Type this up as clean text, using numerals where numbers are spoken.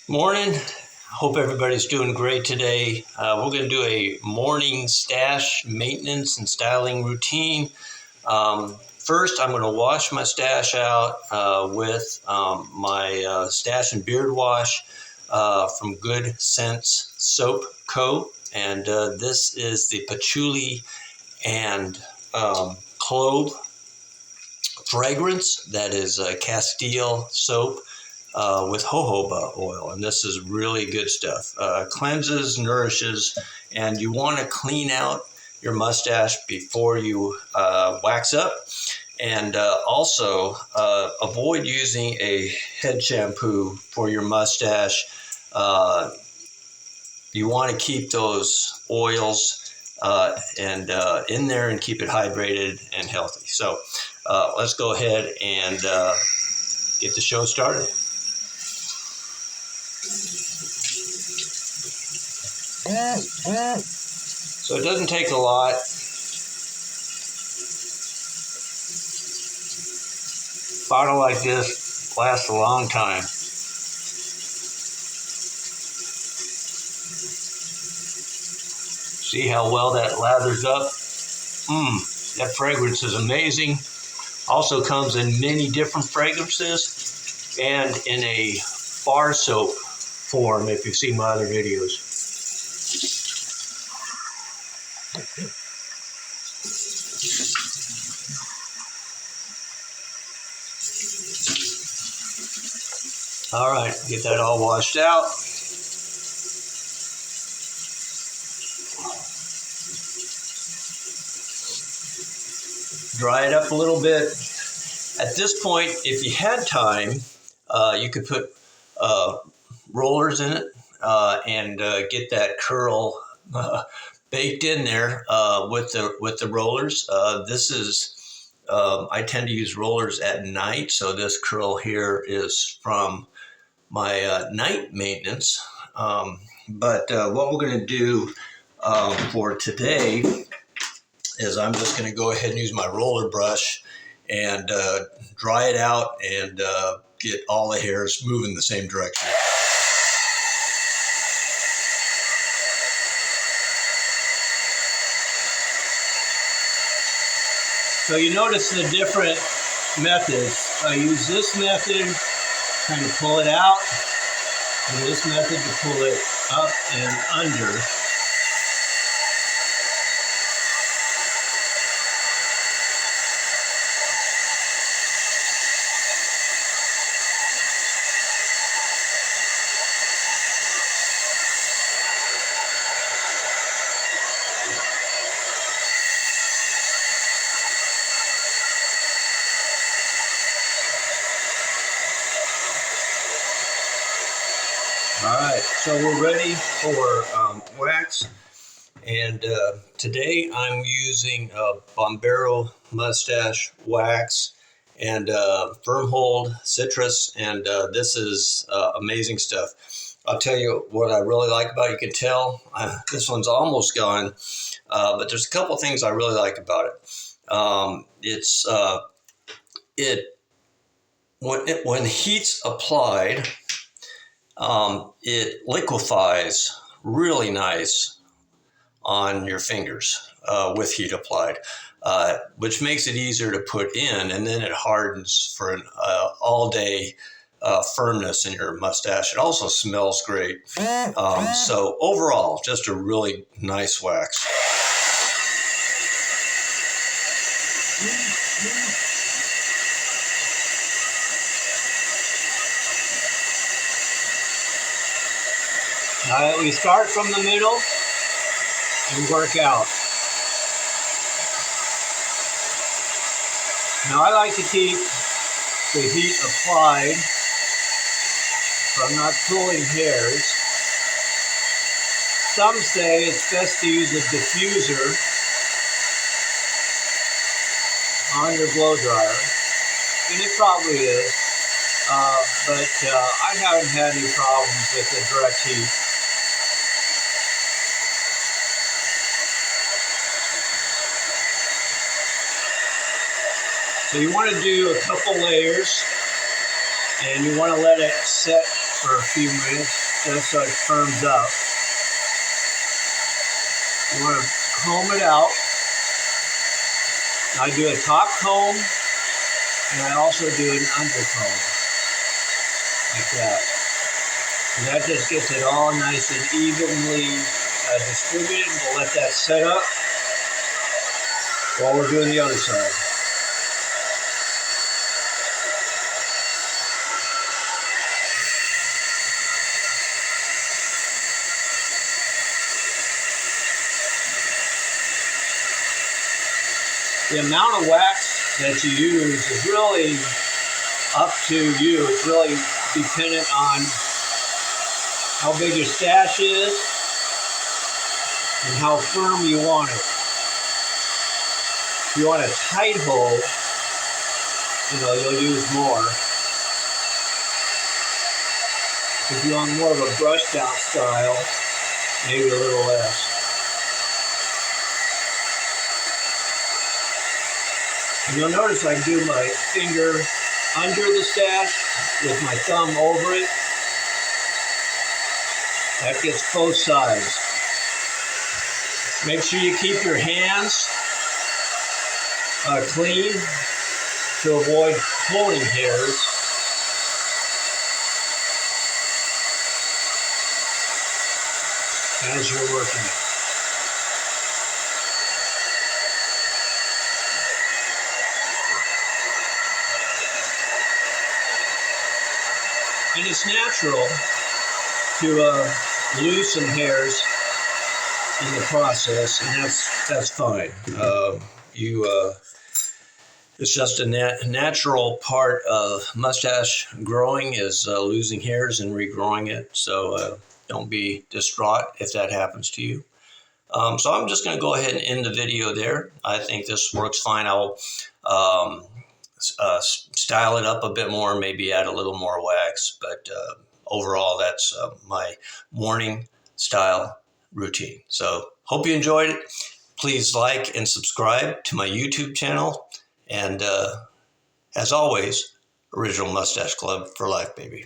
Morning. Hope everybody's doing great today. We're going to do a morning stash maintenance and styling routine. First, I'm going to wash my stash out with my Stache and beard wash from Good Sense Soap Co. And this is the patchouli and clove fragrance. That is Castile soap with jojoba oil, and this is really good stuff. Cleanses, nourishes, and you want to clean out your mustache before you wax up. And also avoid using a head shampoo for your mustache. You want to keep those oils and in there and keep it hydrated and healthy. So let's go ahead and get the show started. So it doesn't take a lot. Bottle like this lasts a long time. See how well that lathers up? That fragrance is amazing. Also comes in many different fragrances and in a bar soap form if you've seen my other videos. All right, get that all washed out. Dry it up a little bit. At this point, if you had time, you could put rollers in it and get that curl baked in there with the rollers. This is I tend to use rollers at night, so this curl here is from my night maintenance. But what we're going to do for today is I'm just going to go ahead and use my roller brush and dry it out and get all the hairs moving the same direction. So you notice the different methods. I use this method, kind of pull it out, and this method to pull it up and under. All right, so we're ready for wax, and today I'm using Bombero Mustache wax and firm hold citrus, and this is amazing stuff. I'll tell you what I really like about it. You can tell this one's almost gone, but there's a couple things I really like about it. When heat's applied, it liquefies really nice on your fingers with heat applied, which makes it easier to put in, and then it hardens for an all-day firmness in your mustache. It also smells great. So overall, just a really nice wax. We start from the middle and work out. Now I like to keep the heat applied so I'm not pulling hairs. Some say it's best to use a diffuser on your blow dryer, and it probably is, but I haven't had any problems with the direct heat. So you want to do a couple layers, and you want to let it set for a few minutes just so it firms up. You want to comb it out. I do a top comb, and I also do an under comb, like that. And that just gets it all nice and evenly distributed. We'll let that set up while we're doing the other side. The amount of wax that you use is really up to you. It's really dependent on how big your stash is and how firm you want it. If you want a tight hole, you'll use more. If you want more of a brushed out style, maybe a little less. And you'll notice I do my finger under the stash with my thumb over it. That gets both sides. Make sure you keep your hands clean to avoid pulling hairs. As you're working it. And it's natural to lose some hairs in the process, and that's fine. It's just a natural part of mustache growing is losing hairs and regrowing it. So don't be distraught if that happens to you. So I'm just going to go ahead and end the video there. I think this works fine. I'll style it up a bit more, maybe add a little more wax, but overall that's my morning style routine. So hope you enjoyed it. Please like and subscribe to my YouTube channel, and as always, Original Mustache Club for life, baby.